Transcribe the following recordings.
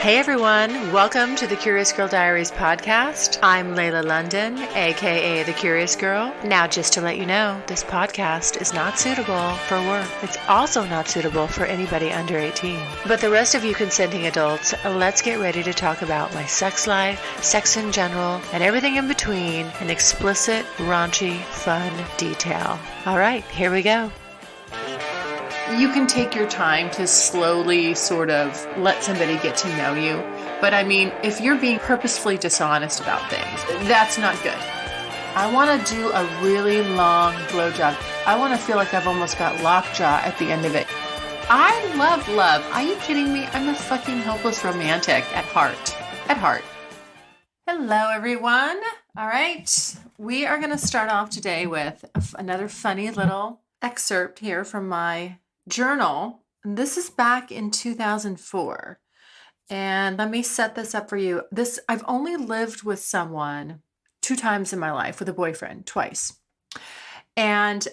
Hey everyone, welcome to the Curious Girl Diaries podcast. I'm Layla London, aka The Curious Girl. Now, just to let you know, this podcast is not suitable for work. It's also not suitable for anybody under 18. But the rest of you consenting adults, let's get ready to talk about my sex life, sex in general, and everything in between in explicit, raunchy, fun detail. All right, here we go. You can take your time to slowly sort of let somebody get to know you. But I mean, if you're being purposefully dishonest about things, that's not good. I want to do a really long blowjob. I want to feel like I've almost got lockjaw at the end of it. I love love. Are you kidding me? I'm a fucking hopeless romantic at heart. At heart. Hello, everyone. All right. We are going to start off today with another funny little excerpt here from my journal. This is back in 2004. And let me set this up for you. I've only lived with someone 2 times in my life, with a boyfriend, twice. And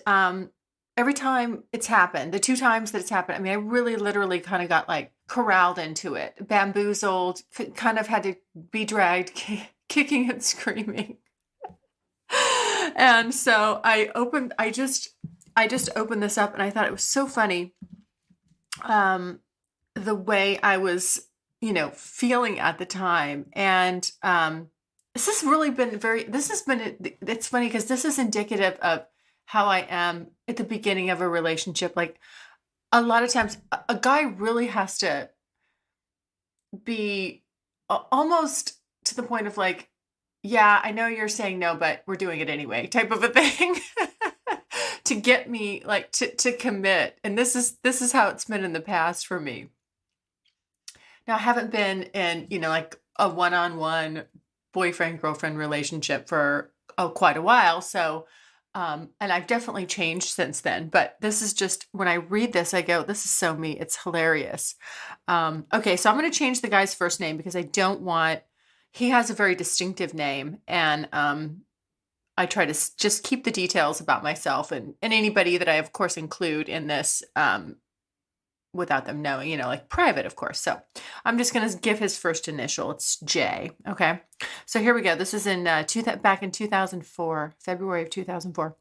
every time it's happened, the 2 times that it's happened, I mean, I really literally kind of got like corralled into it, bamboozled, kind of had to be dragged, kicking and screaming. And so I just opened this up and I thought it was so funny, the way I was, feeling at the time. And it's funny because this is indicative of how I am at the beginning of a relationship. Like a lot of times a guy really has to be almost to the point of like, yeah, I know you're saying no, but we're doing it anyway, type of a thing. To get me like to commit. And this is how it's been in the past for me. Now I haven't been in, like a one-on-one boyfriend girlfriend relationship for quite a while. So and I've definitely changed since then, but this is just, when I read this, I go, this is so me. It's hilarious. Okay. So I'm going to change the guy's first name because he has a very distinctive name, and I try to just keep the details about myself and anybody that I, of course, include in this without them knowing, like private, of course. So I'm just going to give his first initial. It's J. Okay. So here we go. This is back in 2004, February of 2004.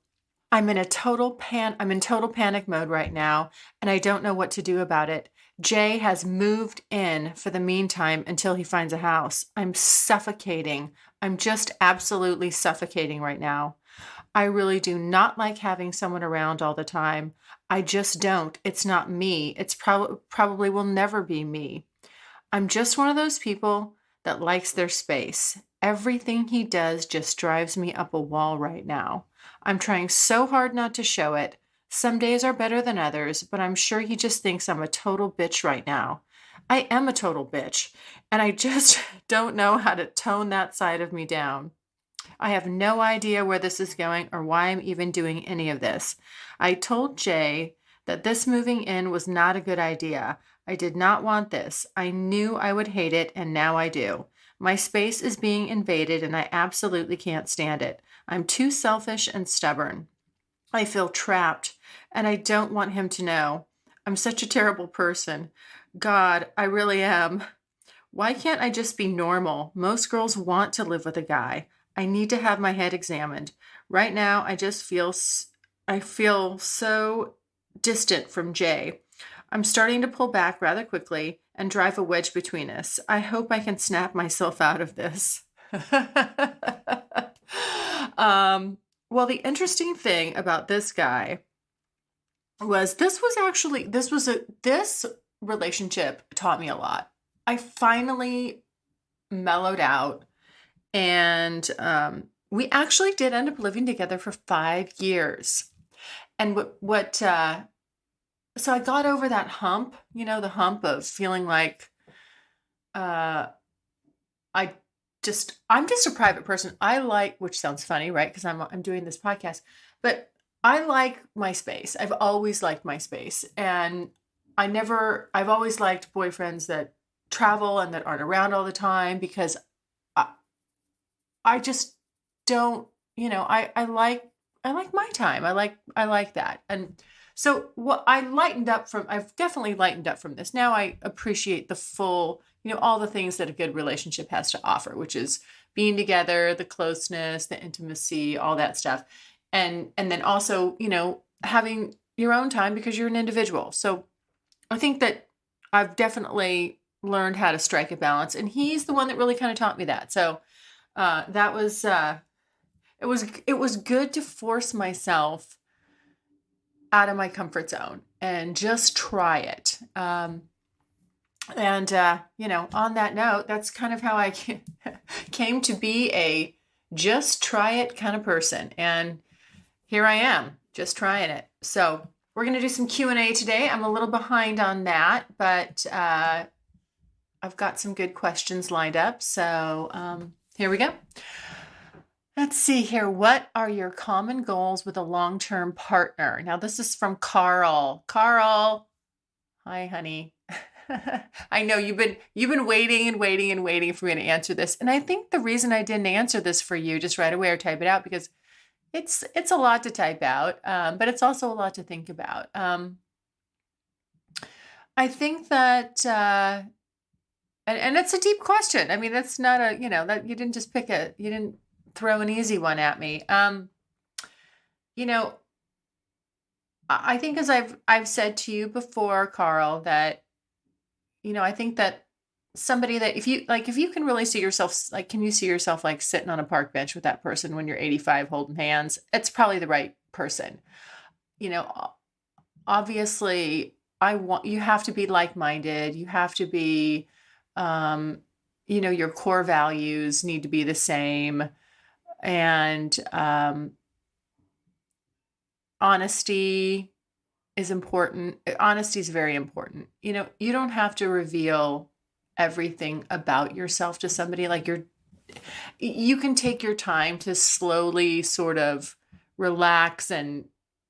I'm in total panic mode right now, and I don't know what to do about it. Jay has moved in for the meantime until he finds a house. I'm suffocating. I'm just absolutely suffocating right now. I really do not like having someone around all the time. I just don't. It's not me. It's probably will never be me. I'm just one of those people that likes their space. Everything he does just drives me up a wall right now. I'm trying so hard not to show it. Some days are better than others, but I'm sure he just thinks I'm a total bitch right now. I am a total bitch, and I just don't know how to tone that side of me down. I have no idea where this is going or why I'm even doing any of this. I told Jay that this moving in was not a good idea. I did not want this. I knew I would hate it, and now I do. My space is being invaded, and I absolutely can't stand it. I'm too selfish and stubborn. I feel trapped, and I don't want him to know. I'm such a terrible person. God, I really am. Why can't I just be normal? Most girls want to live with a guy. I need to have my head examined. Right now, I feel so distant from Jay. I'm starting to pull back rather quickly and drive a wedge between us. I hope I can snap myself out of this. Well, the interesting thing about this guy was this relationship taught me a lot. I finally mellowed out, and we actually did end up living together for 5 years. And so I got over that hump, the hump of feeling like I'm just a private person. Which sounds funny, right? Because I'm doing this podcast, but I like my space. I've always liked my space, and I've always liked boyfriends that travel and that aren't around all the time, because I just don't, I like my time. I like that. And so I've definitely lightened up from this. Now I appreciate the full all the things that a good relationship has to offer, which is being together, the closeness, the intimacy, all that stuff. And then also, having your own time because you're an individual. So I think that I've definitely learned how to strike a balance, and he's the one that really kind of taught me that. So that was it was good to force myself out of my comfort zone and just try it. And on that note, that's kind of how I came to be a just try it kind of person. And here I am, just trying it. So we're going to do some Q&A today. I'm a little behind on that, but I've got some good questions lined up. So here we go. Let's see here. What are your common goals with a long-term partner? Now, this is from Carl. Carl, hi, honey. I know you've been waiting and waiting and waiting for me to answer this. And I think the reason I didn't answer this for you just right away or type it out, because it's a lot to type out, but it's also a lot to think about. I think that, and it's a deep question. I mean, that's not that you didn't just you didn't throw an easy one at me. I think, as I've said to you before, Carl, that I think that somebody that if you can really see yourself, like, can you see yourself like sitting on a park bench with that person when you're 85 holding hands? It's probably the right person. Obviously you have to be like-minded. You have to be, your core values need to be the same. And honesty is important. Honesty is very important. You don't have to reveal everything about yourself to somebody. Like, you can take your time to slowly sort of relax and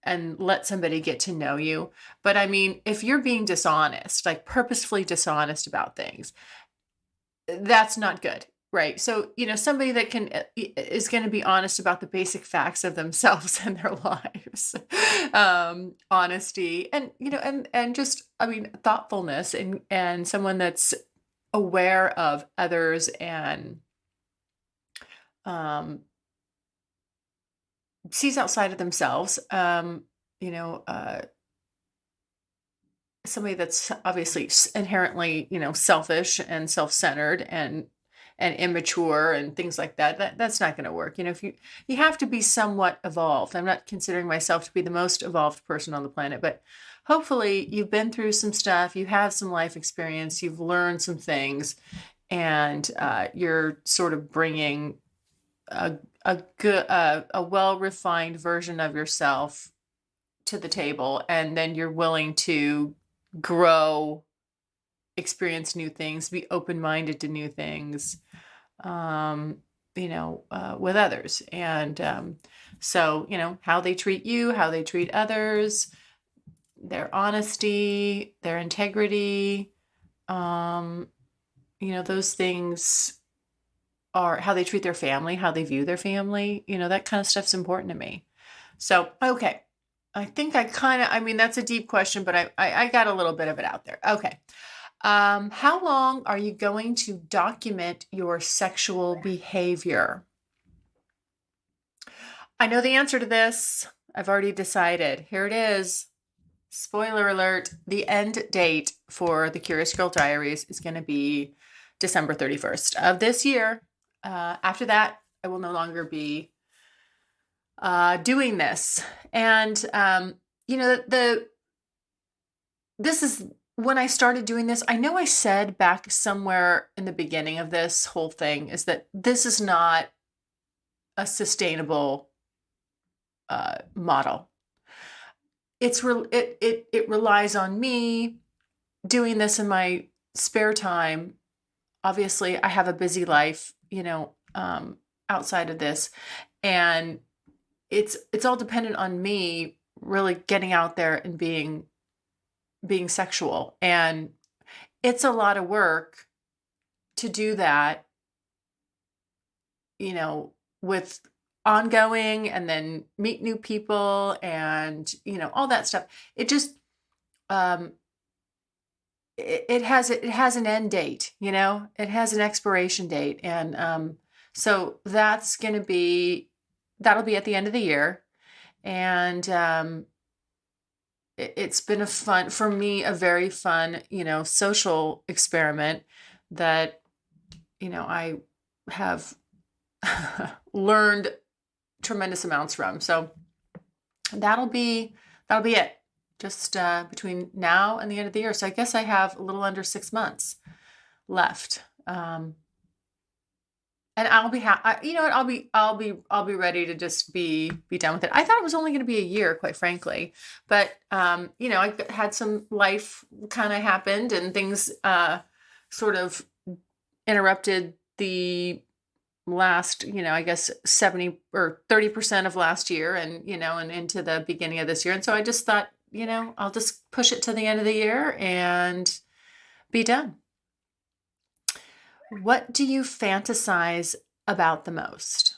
let somebody get to know you. But I mean, if you're being dishonest, like purposefully dishonest about things, that's not good. Right. So, somebody that is going to be honest about the basic facts of themselves and their lives, honesty, and, and just, I mean, thoughtfulness, and someone that's aware of others and, sees outside of themselves, somebody that's obviously inherently, selfish and self-centered and immature and things like that. That's not going to work. If you have to be somewhat evolved. I'm not considering myself to be the most evolved person on the planet, but hopefully you've been through some stuff, you have some life experience, you've learned some things, and you're sort of bringing a well-refined version of yourself to the table, and then you're willing to grow, experience new things, be open-minded to new things, with others. And so, how they treat you, how they treat others, their honesty, their integrity, those things are how they treat their family, how they view their family, that kind of stuff's important to me. So, okay. I think that's a deep question, but I got a little bit of it out there. Okay. How long are you going to document your sexual behavior? I know the answer to this. I've already decided. Here it is. Spoiler alert. The end date for the Curious Girl Diaries is going to be December 31st of this year. After that, I will no longer be doing this. And, this is when I started doing this. I know I said back somewhere in the beginning of this whole thing is that this is not a sustainable model. It relies on me doing this in my spare time. Obviously, I have a busy life, outside of this, and it's all dependent on me really getting out there and being sexual. And it's a lot of work to do that, with ongoing, and then meet new people and, all that stuff. It just, it has an end date, it has an expiration date. And so that'll be at the end of the year. And it's been for me, a very fun, social experiment that, I have learned tremendous amounts from. So that'll be it, just between now and the end of the year. So I guess I have a little under 6 months left. And I'll be you know what? I'll be ready to just be done with it. I thought it was only going to be a year, quite frankly, but I had some life kind of happened, and things sort of interrupted the last, I guess 70 or 30% of last year, and and into the beginning of this year. And so I just thought, I'll just push it to the end of the year and be done. What do you fantasize about the most?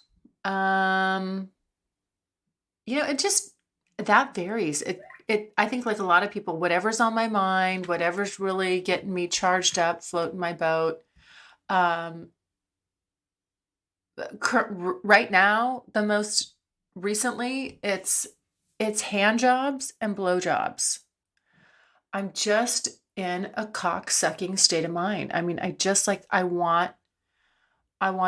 It just, that varies. I think, like a lot of people, whatever's on my mind, whatever's really getting me charged up, floating my boat. Right now, the most recently, it's hand jobs and blow jobs. I'm just in a cock-sucking state of mind. I mean, I want to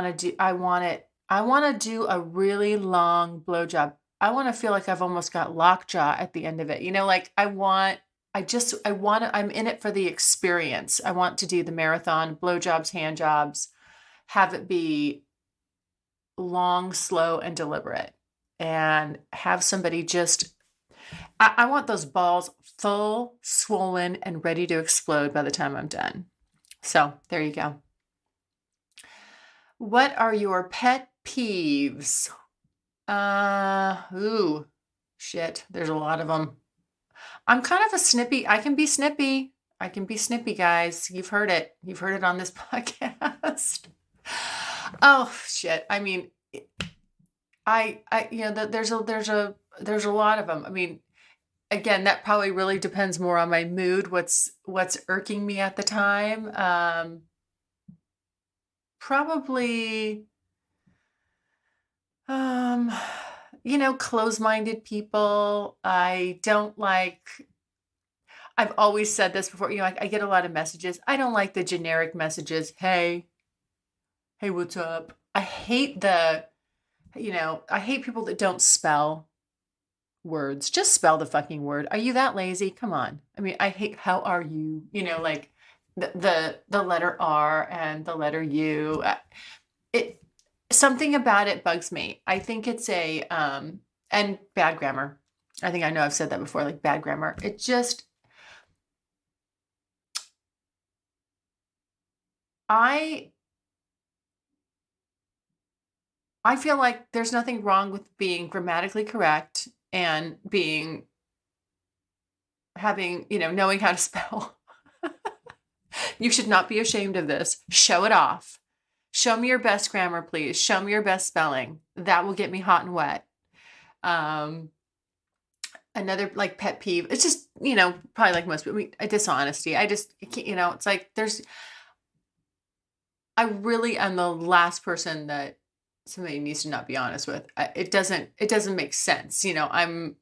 do a really long blowjob. I want to feel like I've almost got lockjaw at the end of it. I'm in it for the experience. I want to do the marathon, blowjobs, hand jobs, have it be long, slow, and deliberate, and have somebody I want those balls full, swollen, and ready to explode by the time I'm done. So there you go. What are your pet peeves? Shit. There's a lot of them. I'm kind of a snippy. I can be snippy. Guys. You've heard it. You've heard it on this podcast. Oh shit. I mean, there's a lot of them. I mean, again, that probably really depends more on my mood. What's irking me at the time. Probably, close-minded people. I don't like, I've always said this before, I get a lot of messages. I don't like the generic messages. Hey, what's up? I hate I hate people that don't spell words. Just spell the fucking word. Are you that lazy? Come on. I mean, I hate, how are you? Like the letter R and the letter U. Something about it bugs me. I think it's and bad grammar. I think I know I've said that before, like bad grammar. It just, I feel like there's nothing wrong with being grammatically correct and knowing how to spell. You should not be ashamed of this. Show it off. Show me your best grammar, please. Show me your best spelling. That will get me hot and wet. Another like pet peeve. It's just, probably like most people, dishonesty. I just, it's like I really am the last person that somebody needs to not be honest with. It doesn't make sense. I'm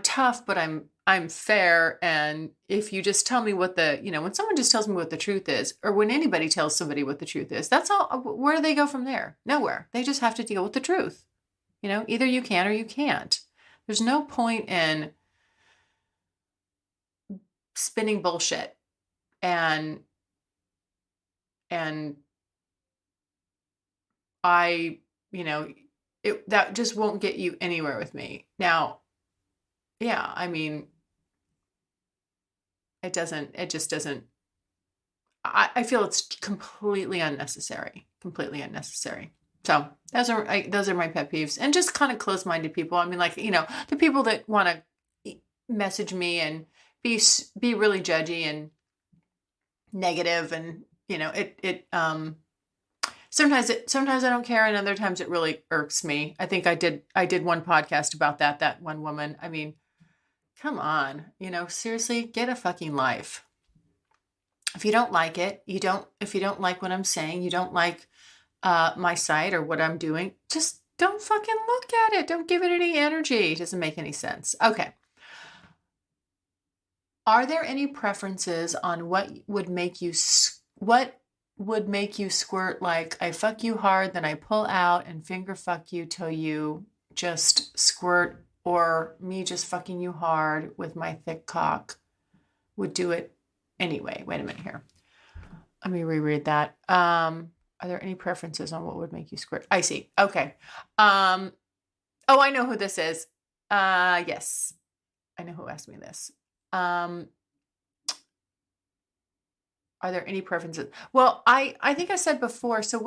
tough, but I'm fair. And if you just tell me when someone just tells me what the truth is, or when anybody tells somebody what the truth is, that's all. Where do they go from there? Nowhere. They just have to deal with the truth. Either you can or you can't. There's no point in spinning bullshit and that just won't get you anywhere with me. Now, yeah, I mean, it just doesn't, I feel it's completely unnecessary. So those are my pet peeves, and just kind of close-minded people. I mean, like, the people that want to message me and be really judgy and negative, and sometimes I don't care, and other times it really irks me. I think I did one podcast about that one woman. I mean, Come on. Seriously, get a fucking life. If you don't like it, if you don't like what I'm saying, you don't like my site or what I'm doing, just don't fucking look at it. Don't give it any energy. It doesn't make any sense. Okay. Are there any preferences on what would make you squirt? Like, I fuck you hard, then I pull out and finger fuck you till you just squirt, or me just fucking you hard with my thick cock would do it anyway. Wait a minute here. Let me reread that. Are there any preferences on what would make you squirt? I see. Okay. Oh, I know who this is. Yes. I know who asked me this. Are there any preferences? Well, I think I said before, so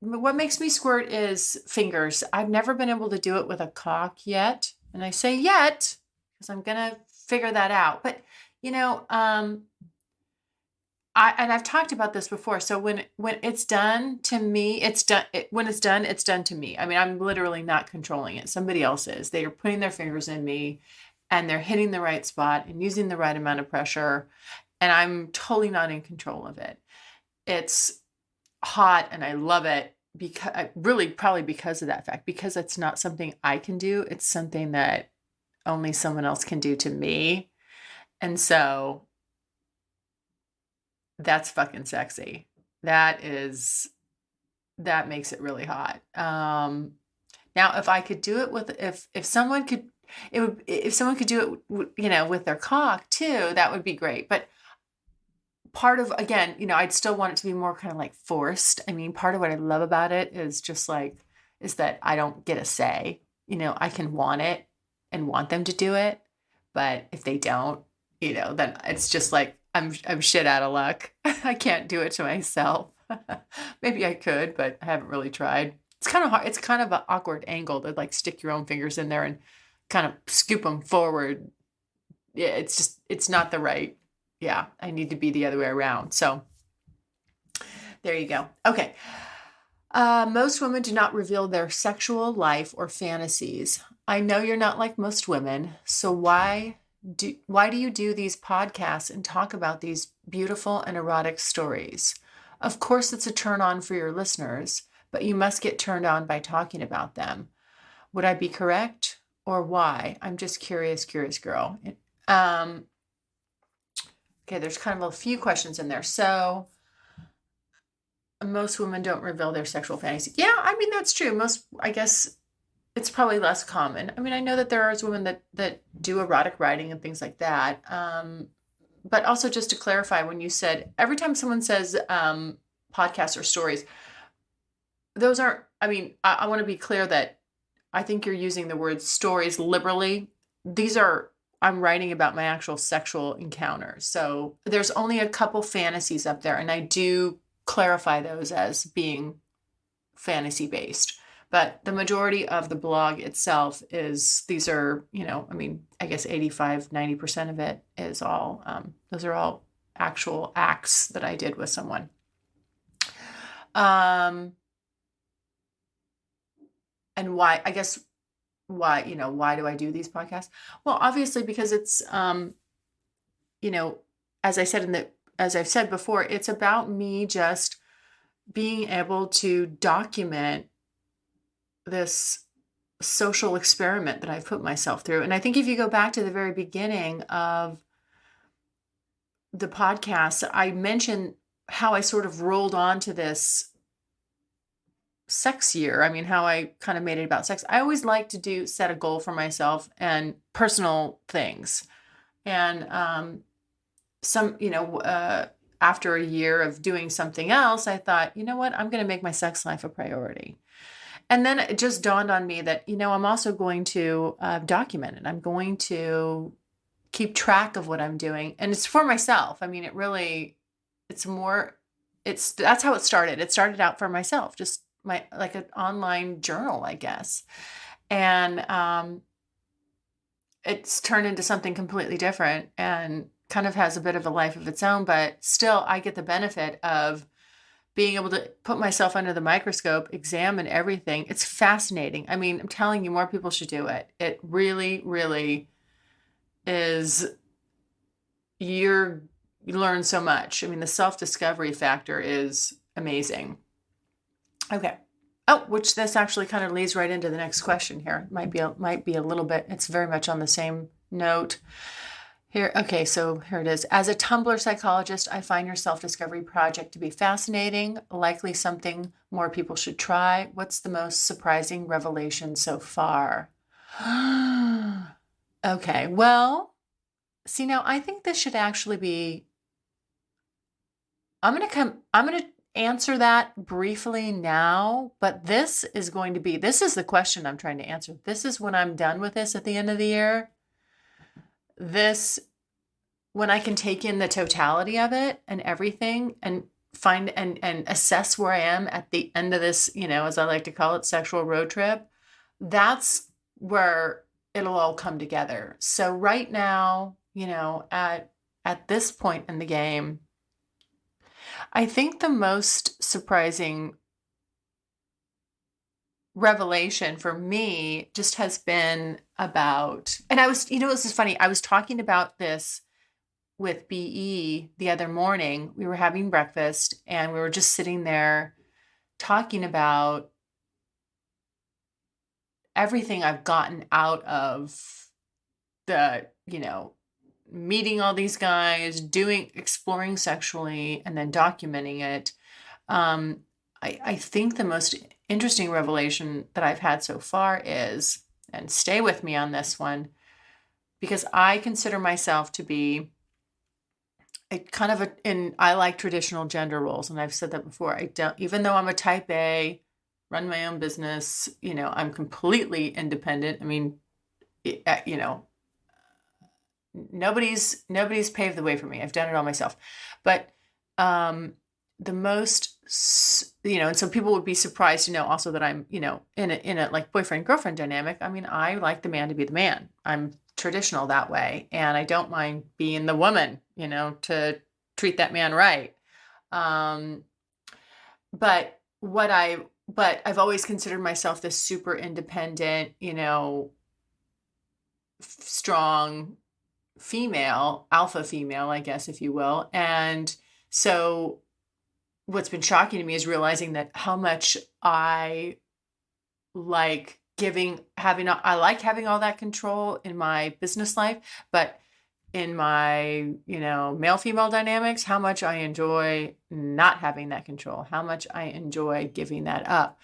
what makes me squirt is fingers. I've never been able to do it with a cock yet. And I say yet because I'm going to figure that out. But, I've talked about this before. So when it's done to me, when it's done to me. I mean, I'm literally not controlling it. Somebody else is. They are putting their fingers in me and they're hitting the right spot and using the right amount of pressure. And I'm totally not in control of it. It's hot and I love it probably because of that fact, because it's not something I can do. It's something that only someone else can do to me. And so that's fucking sexy. That makes it really hot. Now if I could do it if someone could, if someone could do it, with their cock too, that would be great. But part of, again, I'd still want it to be more kind of like forced. I mean, part of what I love about it is that I don't get a say. I can want it and want them to do it. But if they don't, then it's just like, I'm shit out of luck. I can't do it to myself. Maybe I could, but I haven't really tried. It's kind of hard. It's kind of an awkward angle to like stick your own fingers in there and kind of scoop them forward. Yeah, it's not the right. Yeah, I need to be the other way around. So there you go. Okay. Most women do not reveal their sexual life or fantasies. I know you're not like most women. So why do you do these podcasts and talk about these beautiful and erotic stories? Of course, it's a turn on for your listeners, but you must get turned on by talking about them. Would I be correct? Or why? I'm just curious girl. Okay, there's kind of a few questions in there. So most women don't reveal their sexual fantasy. Yeah, I mean, that's true. I guess it's probably less common. I mean, I know that there are women that do erotic writing and things like that. But also just to clarify, when you said, every time someone says podcasts or stories, those aren't, I mean, I want to be clear that I think you're using the word stories liberally. I'm writing about my actual sexual encounters. So there's only a couple fantasies up there, and I do clarify those as being fantasy based. But the majority of the blog itself these are, I guess 85, 90% of it is all, those are all actual acts that I did with someone. And why do I do these podcasts? Well, obviously because it's, as I've said before, it's about me just being able to document this social experiment that I've put myself through. And I think if you go back to the very beginning of the podcast, I mentioned how I sort of rolled onto this sex year. I mean, how I kind of made it about sex. I always like to set a goal for myself and personal things. And after a year of doing something else, I thought, you know what, I'm going to make my sex life a priority. And then it just dawned on me that, I'm also going to document it. I'm going to keep track of what I'm doing. And it's for myself. I mean, that's how it started. It started out for myself, just like an online journal, I guess. And it's turned into something completely different and kind of has a bit of a life of its own, but still I get the benefit of being able to put myself under the microscope, examine everything. It's fascinating. I mean, I'm telling you, more people should do it. It really, really is you learn so much. I mean, the self-discovery factor is amazing. Okay. Oh, which this actually kind of leads right into the next question here. Might be a little bit, it's very much on the same note. Here, okay, so here it is. As a Tumblr psychologist, I find your self-discovery project to be fascinating, likely something more people should try. What's the most surprising revelation so far? Okay, well, see now I think this should actually be I'm going to answer that briefly now, but this is the question I'm trying to answer. This is when I'm done with this at the end of the year. When I can take in the totality of it and everything and find and assess where I am at the end of this, as I like to call it, sexual road trip, that's where it'll all come together. So right now, at this point in the game, I think the most surprising revelation for me just has been about, and this is funny. I was talking about this with BE the other morning. We were having breakfast and we were just sitting there talking about everything I've gotten out of the, meeting all these guys, exploring sexually, and then documenting it. I think the most interesting revelation that I've had so far is, and stay with me on this one, because I consider myself to be I like traditional gender roles, and I've said that before. Even though I'm a type A, run my own business, I'm completely independent. I mean, nobody's paved the way for me. I've done it all myself. But the most, and so people would be surprised to know also that I'm, in a like boyfriend girlfriend dynamic. I mean, I like the man to be the man. I'm traditional that way, and I don't mind being the woman, to treat that man right. But I've always considered myself this super independent, strong female, alpha female, I guess, if you will. And so what's been shocking to me is realizing that how much I like having all that control in my business life, but in my, male female dynamics, how much I enjoy not having that control, how much I enjoy giving that up.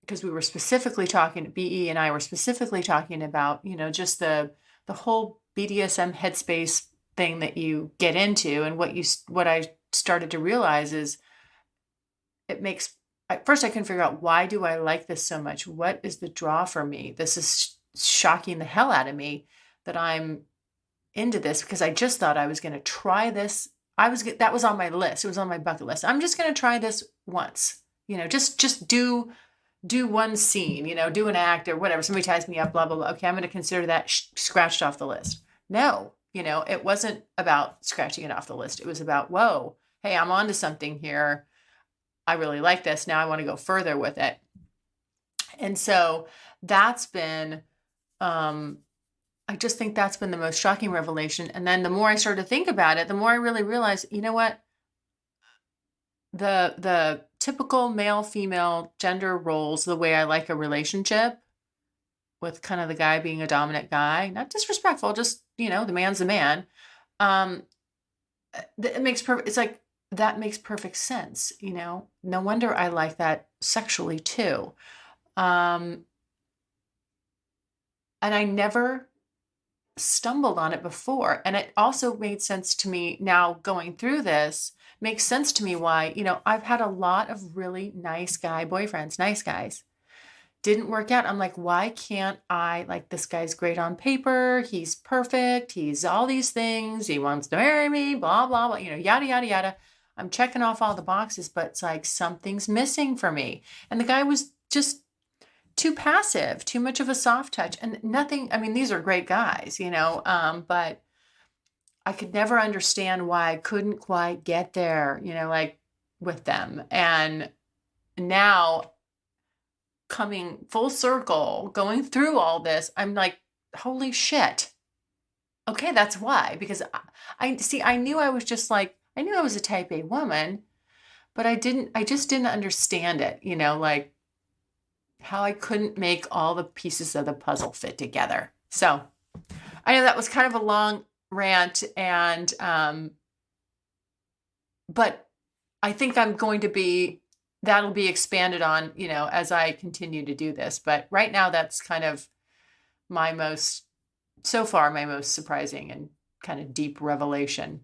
Because we were specifically talking, BE and I were specifically talking about, just the whole BDSM headspace thing that you get into. And what I started to realize is at first I couldn't figure out, why do I like this so much? What is the draw for me? This is shocking the hell out of me that I'm into this, because I just thought I was going to try this. That was on my list. It was on my bucket list. I'm just going to try this once, just do one scene, do an act or whatever. Somebody ties me up, blah, blah, blah. Okay, I'm going to consider that scratched off the list. No, it wasn't about scratching it off the list. It was about, whoa, hey, I'm onto something here. I really like this. Now I want to go further with it. And so that's been, I just think that's been the most shocking revelation. And then the more I started to think about it, the more I really realized, you know what? The typical male-female gender roles, the way I like a relationship, with kind of the guy being a dominant guy, not disrespectful, just, the man's the man. It makes it's like, that makes perfect sense. No wonder I like that sexually too. And I never stumbled on it before. And it also made sense to me now going through this, makes sense to me why, I've had a lot of really nice guy boyfriends, nice guys. Didn't work out. I'm like, why can't I, like, this guy's great on paper. He's perfect. He's all these things. He wants to marry me, blah, blah, blah, yada, yada, yada. I'm checking off all the boxes, but it's like something's missing for me. And the guy was just too passive, too much of a soft touch, and nothing. I mean, these are great guys, but I could never understand why I couldn't quite get there, like with them. And now, coming full circle, going through all this, I'm like, holy shit, Okay, that's why, because I see, I knew I was just like, I knew I was a type A woman, but I just didn't understand it, like how I couldn't make all the pieces of the puzzle fit together. So I know that was kind of a long rant, and but I think that'll be expanded on, as I continue to do this. But right now, that's kind of my most, so far, my most surprising and kind of deep revelation.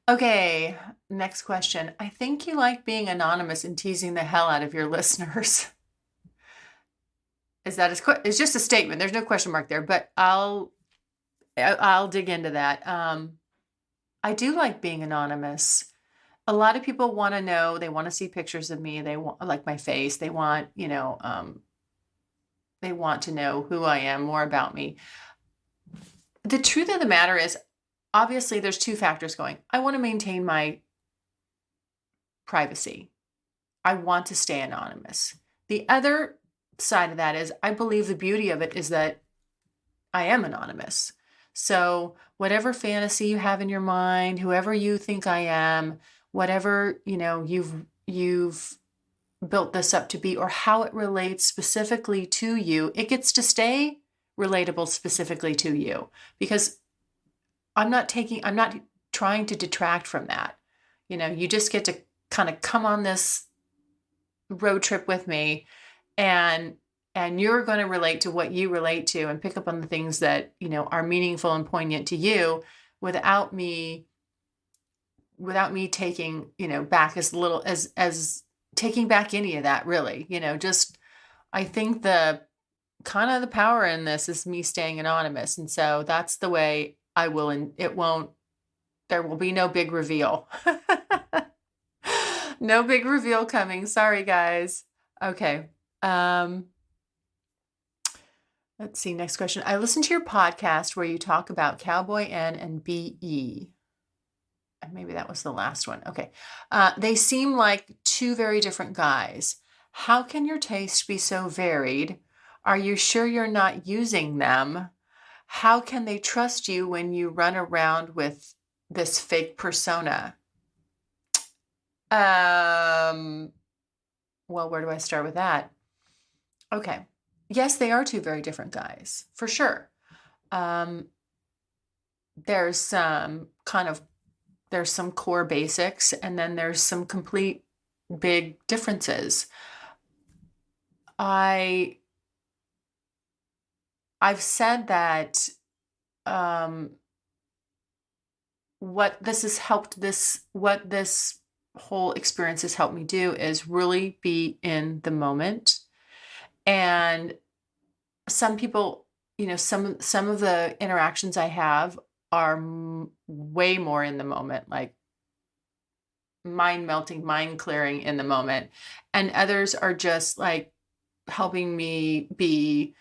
Okay, next question. I think you like being anonymous and teasing the hell out of your listeners. It's just a statement. There's no question mark there, but I'll dig into that. I do like being anonymous. A lot of people want to know, they want to see pictures of me. They want, like, my face. They want, they want to know who I am, more about me. The truth of the matter is, obviously, there's two factors going. I want to maintain my privacy. I want to stay anonymous. The other side of that is, I believe the beauty of it is that I am anonymous. So whatever fantasy you have in your mind, whoever you think I am, whatever, you've built this up to be, or how it relates specifically to you, it gets to stay relatable specifically to you, because I'm not trying to detract from that. You just get to kind of come on this road trip with me, and you're going to relate to what you relate to and pick up on the things that, are meaningful and poignant to you, without me taking, back as little as taking back any of that, really. Just, I think the kind of the power in this is me staying anonymous. And so that's the way I will, and there will be no big reveal. No big reveal coming. Sorry, guys. Okay. Let's see. Next question. I listened to your podcast where you talk about Cowboy N and BE. And maybe that was the last one. Okay. They seem like two very different guys. How can your taste be so varied? Are you sure you're not using them? How can they trust you when you run around with this fake persona? Well, where do I start with that? Okay. Yes, they are two very different guys, for sure. There's some core basics, and then there's some complete big differences. I've said that what this whole experience has helped me do is really be in the moment. And some people, some of the interactions I have are way more in the moment, like mind melting, mind clearing in the moment. And others are just like helping me be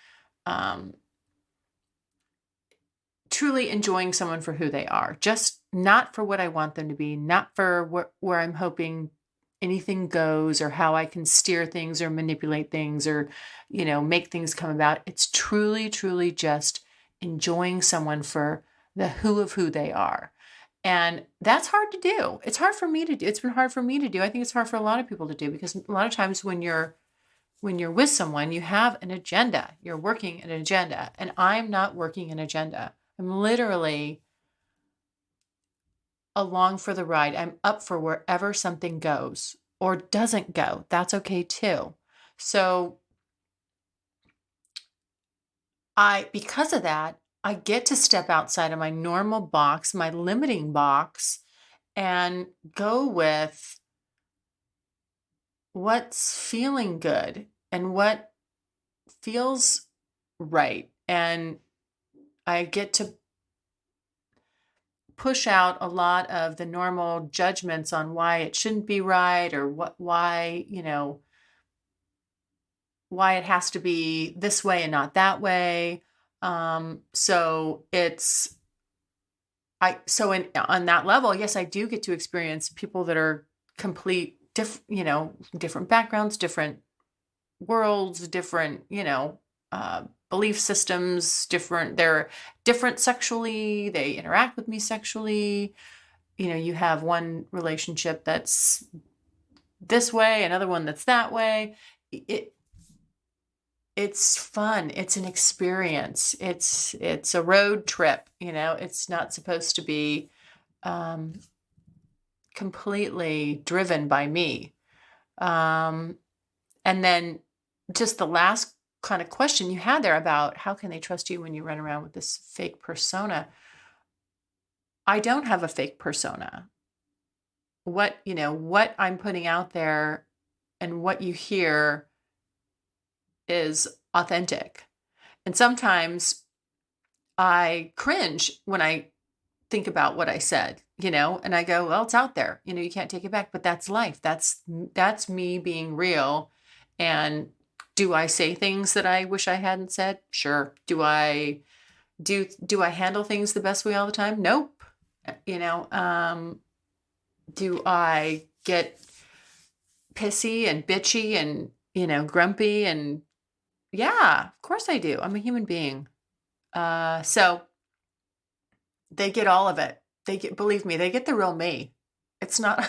truly enjoying someone for who they are, just not for what I want them to be, not for where I'm hoping anything goes, or how I can steer things or manipulate things, or, make things come about. It's truly, truly just enjoying someone for the who they are. And that's hard to do. It's hard for me to do. It's been hard for me to do. I think it's hard for a lot of people to do, because a lot of times when you're with someone, you have an agenda. You're working an agenda, and I'm not working an agenda. I'm literally along for the ride. I'm up for wherever something goes or doesn't go. That's okay too. So because of that, I get to step outside of my normal box, my limiting box, and go with what's feeling good and what feels right. And I get to push out a lot of the normal judgments on why it shouldn't be right, or why it has to be this way and not that way. So on that level, yes, I do get to experience people that are different backgrounds, different worlds, different, belief systems, they're different sexually, they interact with me sexually. You have one relationship that's this way, another one that's that way. It's fun. It's an experience. It's a road trip. It's not supposed to be completely driven by me. And then just the last kind of question you had there about how can they trust you when you run around with this fake persona? I don't have a fake persona. What I'm putting out there and what you hear is authentic. And sometimes I cringe when I think about what I said, and I go, well, it's out there, you can't take it back, but that's life. That's me being real. And do I say things that I wish I hadn't said? Sure. Do I handle things the best way all the time? Nope. Do I get pissy and bitchy and, grumpy? And yeah, of course I do. I'm a human being. So they get all of it. Believe me, they get the real me. It's not.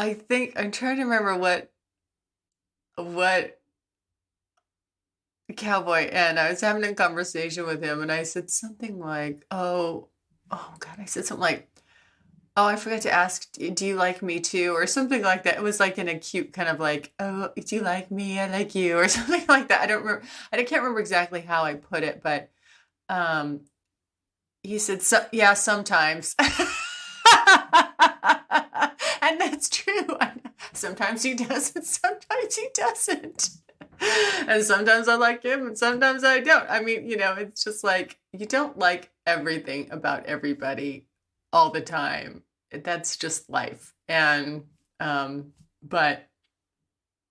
I think I'm trying to remember what cowboy, and I was having a conversation with him, and I said something like, oh God, I said something like, oh, I forgot to ask, do you like me too? Or something like that. It was like in a cute kind of like, oh, do you like me? I like you, or something like that. I don't remember. I can't remember exactly how I put it, but he said, yeah, sometimes. And that's true. Sometimes he does, and sometimes he doesn't. And sometimes I like him, and sometimes I don't. I mean, it's just like, you don't like everything about everybody all the time. That's just life. And, but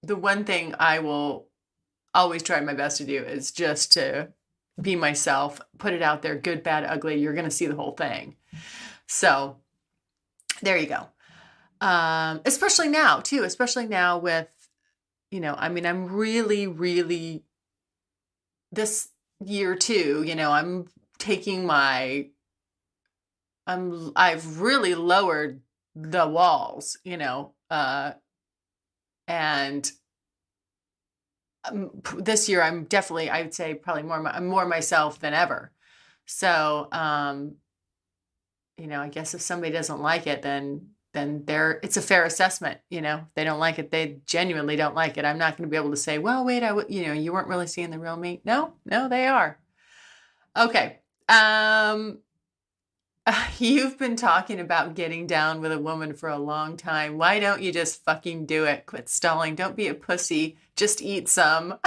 the one thing I will always try my best to do is just to be myself, put it out there, good, bad, ugly. You're going to see the whole thing. So there you go. Especially now too, with, I'm really, really this year too, I've really lowered the walls, and this year I would say probably I'm more myself than ever. So, I guess if somebody doesn't like it, then it's a fair assessment. If they don't like it, they genuinely don't like it. I'm not going to be able to say, well, wait, you weren't really seeing the real me. No, they are. Okay. You've been talking about getting down with a woman for a long time. Why don't you just fucking do it? Quit stalling. Don't be a pussy. Just eat some.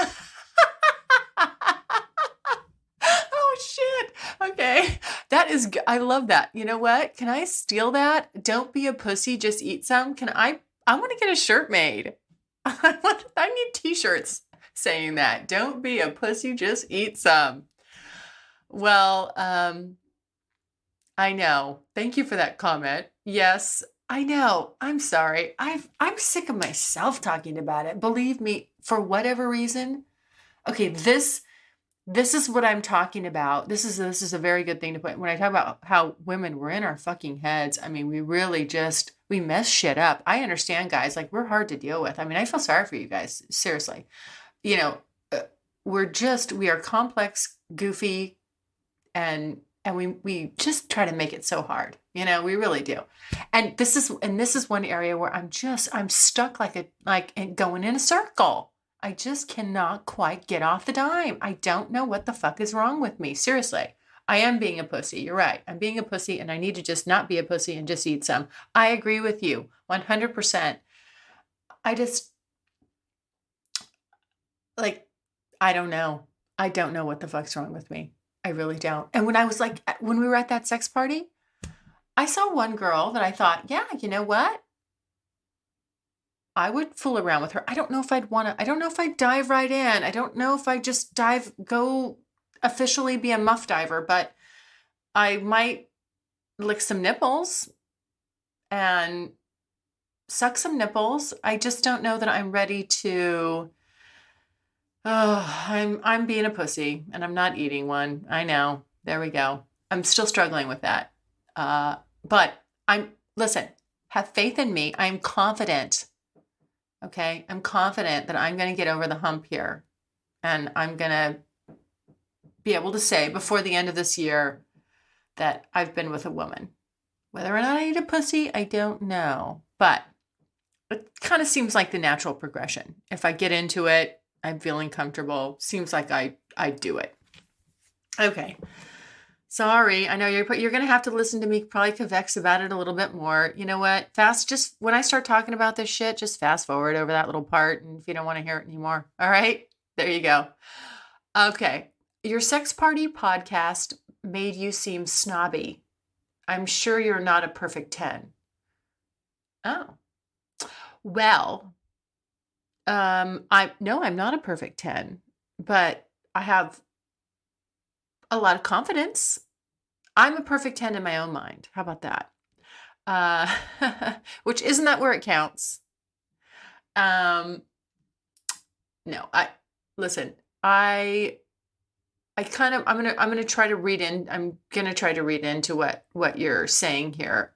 Oh, shit. Okay. I love that. You know what? Can I steal that? Don't be a pussy. Just eat some. I want to get a shirt made. I need t-shirts saying that. Don't be a pussy. Just eat some. Well, I know. Thank you for that comment. Yes, I know. I'm sorry. I'm sick of myself talking about it. Believe me, for whatever reason. Okay, this is what I'm talking about. This is a very good thing to put. When I talk about how women, we're in our fucking heads. I mean, we really we mess shit up. I understand, guys. Like, we're hard to deal with. I mean, I feel sorry for you guys. Seriously. We are complex, goofy, and we just try to make it so hard. We really do. And this is one area where I'm stuck like going in a circle. I just cannot quite get off the dime. I don't know what the fuck is wrong with me. Seriously. I am being a pussy. You're right. I'm being a pussy, and I need to just not be a pussy and just eat some. I agree with you 100%. I just, like, I don't know. I don't know what the fuck's wrong with me. I really don't. And when we were at that sex party, I saw one girl that I thought, yeah, you know what? I would fool around with her. I don't know if I don't know if I'd dive right in. I don't know if I just go officially be a muff diver, but I might lick some nipples. and suck some nipples. I just don't know that I'm ready to. Oh, I'm being a pussy and I'm not eating one. I know. There we go. I'm still struggling with that. But listen, have faith in me. I'm confident. Okay. I'm confident that I'm going to get over the hump here and I'm going to be able to say before the end of this year that I've been with a woman. Whether or not I eat a pussy, I don't know. But it kind of seems like the natural progression. If I get into it, I'm feeling comfortable. Seems like I do it. Okay. Sorry. I know you're going to have to listen to me probably convex about it a little bit more. You know what? Just when I start talking about this shit, just fast forward over that little part. And if you don't want to hear it anymore, all right, there you go. Okay. Your sex party podcast made you seem snobby. I'm sure you're not a perfect 10. Oh. Well, I'm not a perfect 10, but I have a lot of confidence. I'm a perfect 10 in my own mind. How about that? Which isn't that where it counts? No, listen, I'm gonna try to read into what you're saying here.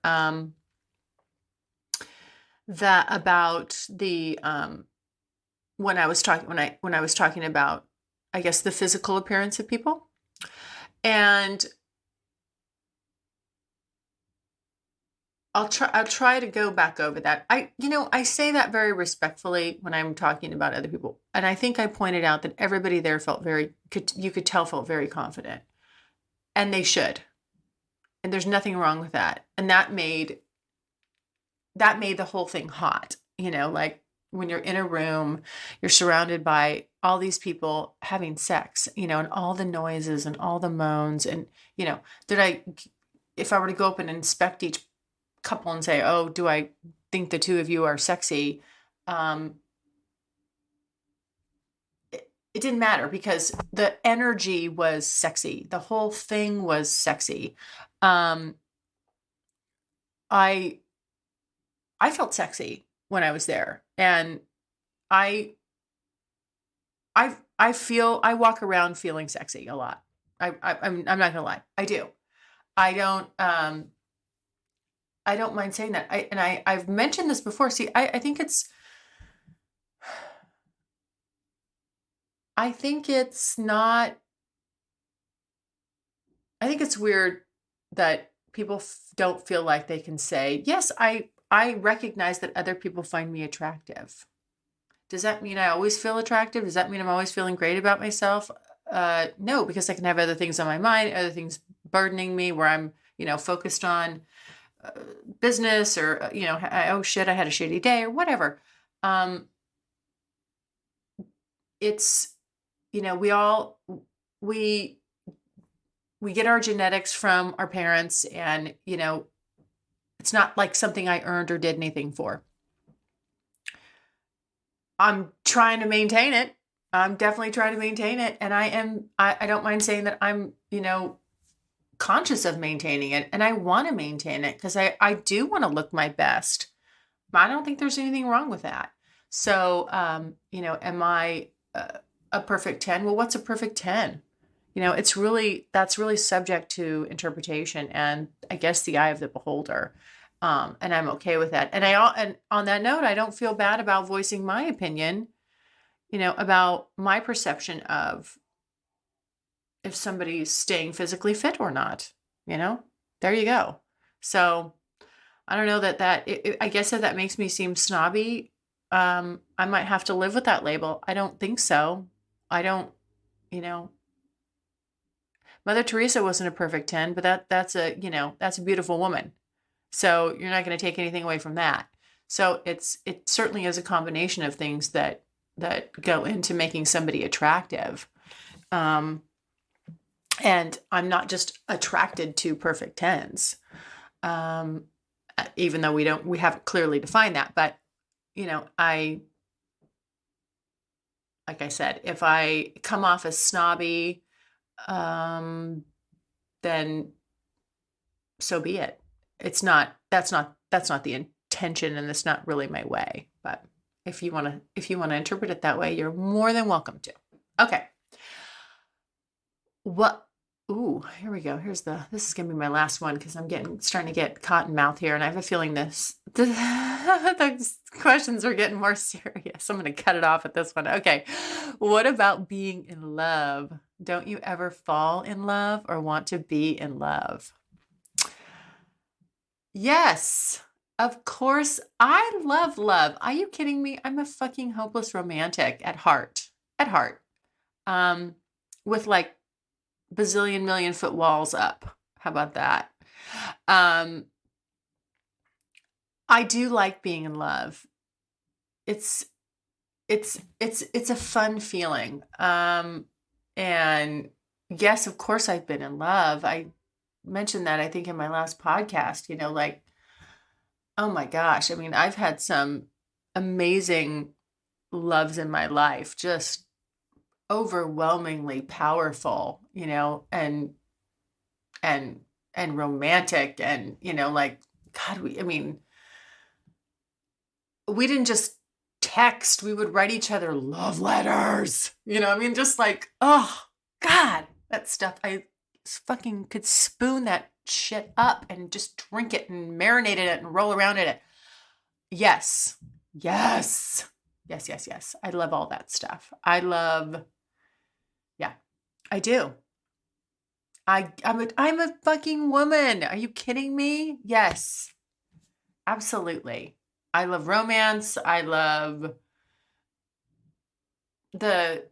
That about the when I was talking about, I guess, the physical appearance of people, and I'll try to go back over that. I say that very respectfully when I'm talking about other people, and I think I pointed out that everybody there felt you could tell felt very confident, and they should, and there's nothing wrong with that, and that made the whole thing hot. Like when you're in a room, you're surrounded by all these people having sex, and all the noises and all the moans, and if I were to go up and inspect each couple and say, oh, do I think the two of you are sexy? It didn't matter because the energy was sexy. The whole thing was sexy. I felt sexy when I was there, and I walk around feeling sexy a lot. I'm not gonna lie, I do. I don't mind saying that. I've mentioned this before. See, I think it's not. I think it's weird that people don't feel like they can say, yes, I recognize that other people find me attractive. Does that mean I always feel attractive? Does that mean I'm always feeling great about myself? No, because I can have other things on my mind, other things burdening me where I'm, focused on business or, oh shit, I had a shitty day or whatever. It's, we get our genetics from our parents, and, it's not like something I earned or did anything for. I'm trying to maintain it. I'm definitely trying to maintain it. And I don't mind saying that I'm, conscious of maintaining it, and I want to maintain it because I do want to look my best. I don't think there's anything wrong with that. So, am I a perfect 10? Well, what's a perfect 10? That's really subject to interpretation and I guess the eye of the beholder. And I'm okay with that. And on that note, I don't feel bad about voicing my opinion, about my perception of if somebody's staying physically fit or not, there you go. So I don't know I guess if that makes me seem snobby, I might have to live with that label. I don't think so. I don't, Mother Teresa wasn't a perfect 10, but that's a beautiful woman. So you're not going to take anything away from that. So it certainly is a combination of things that go into making somebody attractive. And I'm not just attracted to perfect 10s. Even though we haven't clearly defined that, but like I said, if I come off as snobby, then so be it. That's not that's not the intention, and it's not really my way. But if you want to interpret it that way, you're more than welcome to. Okay. Here we go. This is going to be my last one because I'm starting to get cotton mouth here. And I have a feeling the questions are getting more serious. I'm going to cut it off at this one. Okay. What about being in love? Don't you ever fall in love or want to be in love? Yes, of course. I love love. Are you kidding me? I'm a fucking hopeless romantic at heart. With like bazillion million foot walls up. How about that? I do like being in love. It's a fun feeling. And yes, of course I've been in love. I mentioned that I think in my last podcast, like, oh my gosh. I mean, I've had some amazing loves in my life, just overwhelmingly powerful, and romantic, and like, God, we didn't just text, we would write each other love letters, just like, oh God, that stuff. I fucking could spoon that shit up and just drink it and marinate in it and roll around in it. Yes. I love all that stuff. I do. I'm a fucking woman. Are you kidding me? Yes, absolutely. I love romance. I love the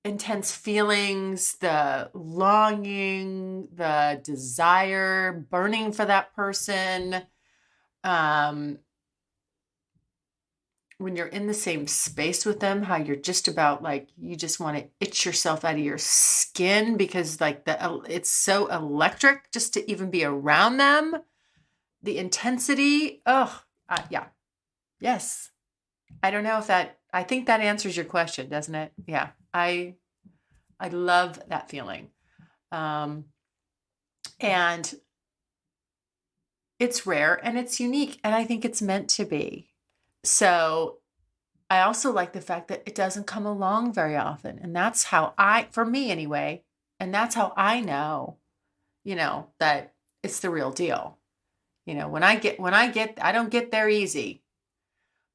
intense feelings, the longing, the desire, burning for that person. When you're in the same space with them, how you're just about like, you just want to itch yourself out of your skin because like it's so electric just to even be around them. The intensity. Oh, yeah. Yes. I don't know I think that answers your question, doesn't it? Yeah. I love that feeling. And it's rare and it's unique, and I think it's meant to be. So I also like the fact that it doesn't come along very often. And that's how for me anyway, and that's how I know, that it's the real deal. When I don't get there easy,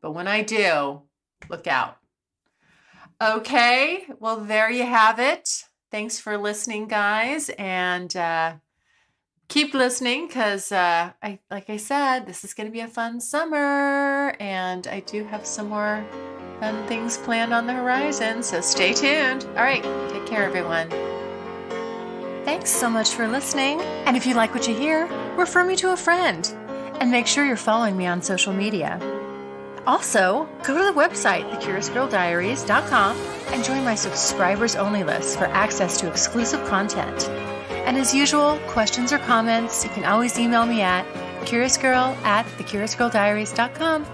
but when I do, look out. Okay. Well, there you have it. Thanks for listening, guys. And, keep listening because, like I said, this is going to be a fun summer, and I do have some more fun things planned on the horizon. So stay tuned. All right. Take care, everyone. Thanks so much for listening. And if you like what you hear, refer me to a friend and make sure you're following me on social media. Also, go to the website, thecuriousgirldiaries.com, and join my subscribers only list for access to exclusive content. And as usual, questions or comments, you can always email me at curiousgirl@thecuriousgirldiaries.com.